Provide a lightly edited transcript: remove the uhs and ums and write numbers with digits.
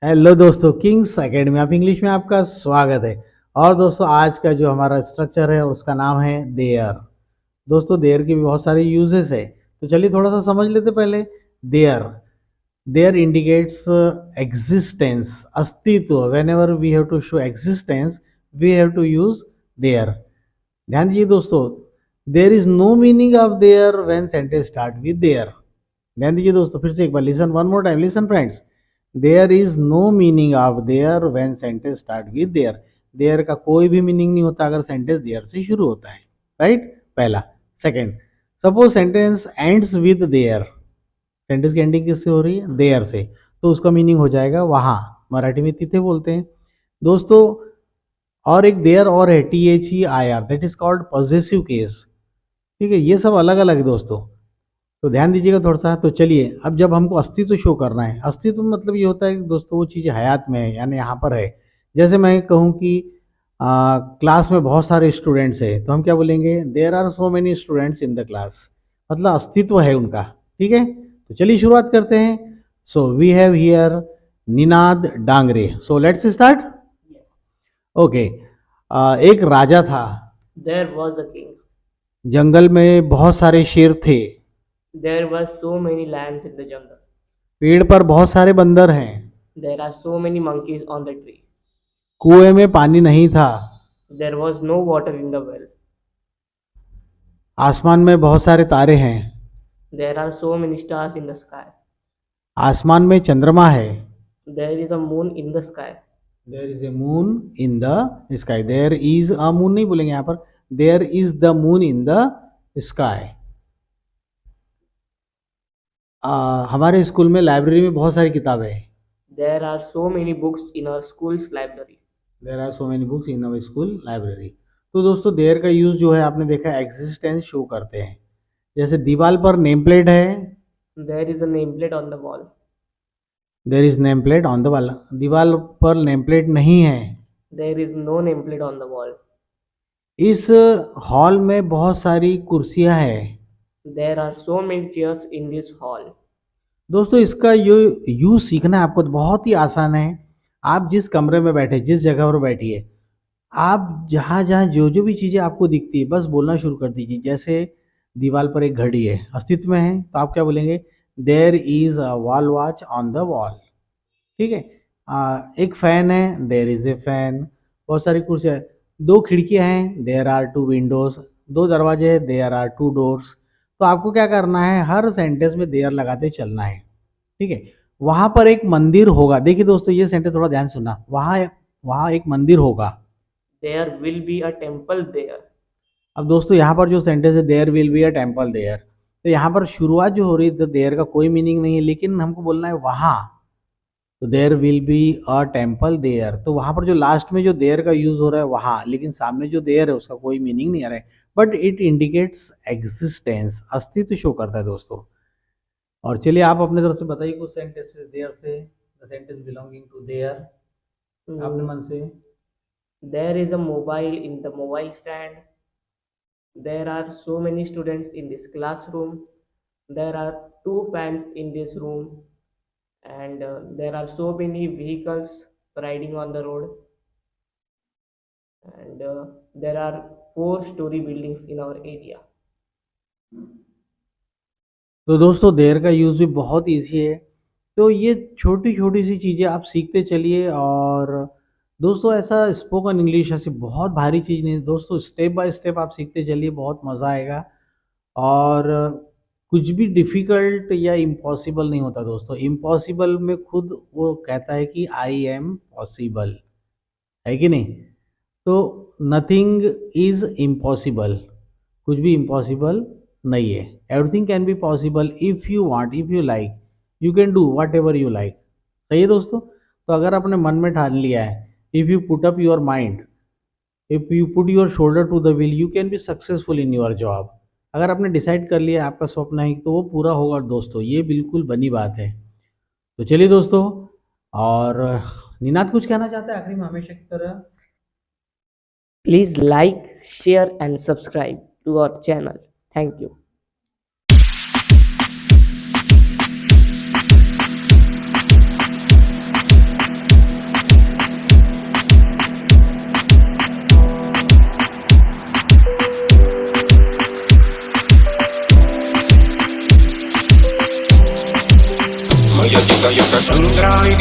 Hello दोस्तों, Kings academy of English में आपका स्वागत है। और दोस्तों, आज का जो हमारा स्ट्रक्चर है उसका नाम है देयर। दोस्तों, देयर की भी बहुत सारी यूजेस है, तो चलिए थोड़ा सा समझ लेते पहले। देयर देयर इंडिकेट्स एग्जिस्टेंस, अस्तित्व। Whenever we have to show existence we have to use there. ध्यान दीजिए दोस्तों, there is no meaning of there when sentence start with there. ध्यान दीजिए दोस्तों, फिर से एक बार listen one more time, listen friends. There is no meaning of there when sentence start with there. There का कोई भी मीनिंग नहीं होता अगर सेंटेंस देयर से शुरू होता है, राइट? पहला। Second, suppose sentence ends with their. Sentence की एंडिंग किससे हो रही है? देयर से, तो उसका मीनिंग हो जाएगा वहां। मराठी में तिथे बोलते हैं दोस्तों। और एक देयर और है, THEIR, that is called possessive case. ठीक है, ये सब अलग अलग है दोस्तों, तो ध्यान दीजिएगा थोड़ा सा। तो चलिए, अब जब हमको अस्तित्व शो करना है, अस्तित्व मतलब ये होता है कि दोस्तों वो चीज़ हयात में है, यानी यहाँ पर है। जैसे मैं कहूँ कि क्लास में बहुत सारे स्टूडेंट्स हैं, तो हम क्या बोलेंगे? There are so many students in the class, मतलब अस्तित्व है उनका। ठीक है, तो चलिए शुरुआत करते हैं। So we have here Ninad Dangre. So let's start. Okay. एक राजा था, There was a king. जंगल में बहुत सारे शेर थे, There were so many lions in the jungle. पेड़ पर बहुत सारे बंदर हैं, There are so many monkeys on the tree. कुएं में पानी नहीं था, There was no water in the well. आसमान में बहुत सारे तारे हैं, There are so many stars in the sky. आसमान में चंद्रमा है, There is a moon in the sky. There is a moon in the sky. There is a moon नहीं बोलेंगे यहाँ पर, there is the moon in the sky. हमारे school में लाइब्रेरी में बहुत सारी किताबें हैं। There are so many books in our school's library. There are so many books in our school library. तो दोस्तों, देयर का यूज जो है आपने देखा, एग्जिस्टेंस शो करते हैं। जैसे दीवार पर नेम प्लेट है, There is a nameplate on the wall. There is name plate on the wall. दीवार पर नेम प्लेट नहीं है। There is no nameplate on the wall. इस हॉल में बहुत सारी कुर्सियां हैं। There are so many chairs in this hall. दोस्तों, इसका यूज सीखना है आपको, तो बहुत ही आसान है। आप जिस कमरे में बैठे, जिस जगह पर बैठिए, आप जहाँ जहाँ जो जो भी चीज़ें आपको दिखती है, बस बोलना शुरू कर दीजिए। जैसे दीवार पर एक घड़ी है, अस्तित्व में है, तो आप क्या बोलेंगे? There is a wall watch on the wall. ठीक है। एक फैन है, देयर इज ए फैन। बहुत सारी कुर्सियाँ, दो खिड़कियाँ हैं, देयर आर टू विंडोज। दो दरवाजे हैं, देयर आर टू डोर्स। तो आपको क्या करना है? हर सेंटेंस में देयर लगाते चलना है। ठीक है। वहां पर एक मंदिर होगा। देखिए दोस्तों, ये सेंटेंस थोड़ा ध्यान सुनना। वहां वहां एक मंदिर होगा। There will be a temple there. अब दोस्तों, यहाँ पर जो सेंटेंस है, there will be a temple there, तो यहाँ पर शुरुआत जो हो रही है, तो देयर का कोई मीनिंग नहीं है, लेकिन हमको बोलना है वहां। तो there will be a temple there, तो वहां पर जो लास्ट में जो देयर का यूज हो रहा है वहां, लेकिन सामने जो देयर है उसका कोई मीनिंग नहीं आ रहा है, बट इट इंडिकेट्स एग्जिस्टेंस, अस्तित्व शो करता है दोस्तों। और चलिए, आप अपने तरफ से बताइए कुछ सेंटेंसेस देयर से, the sentence belonging to there, अपने मन से। There is a mobile in the mobile stand. There are so many students in this classroom. There are two fans in this room, and there are so many vehicles riding on the road, and there are four-story buildings in our area. तो दोस्तों, there का use भी बहुत easy है। तो ये छोटी छोटी सी चीज़ें आप सीखते चलिए। और दोस्तों, ऐसा स्पोकन इंग्लिश ऐसी बहुत भारी चीज़ नहीं है दोस्तों, स्टेप बाय स्टेप आप सीखते चलिए, बहुत मज़ा आएगा। और कुछ भी डिफ़िकल्ट या इम्पॉसिबल नहीं होता दोस्तों। इम्पॉसिबल में खुद वो कहता है कि आई एम पॉसिबल, है कि नहीं? तो नथिंग इज़ इम्पॉसिबल, कुछ भी इम्पॉसिबल नहीं है। Everything can be possible if you want, if you like, you can do what ever you like. सही है दोस्तों? तो अगर आपने मन में ठान लिया है, if you put up your mind, if you put your shoulder to the wheel, you can be successful in your job. अगर आपने डिसाइड कर लिया आपका स्वप्न है, तो वो पूरा होगा दोस्तों, ये बिल्कुल बनी बात है। तो चलिए दोस्तों, और निनाद कुछ कहना चाहता है आखिरी में हमेशा की तरह? Please like, share, and subscribe to our channel. Thank you. Ella diga yo que saldrá y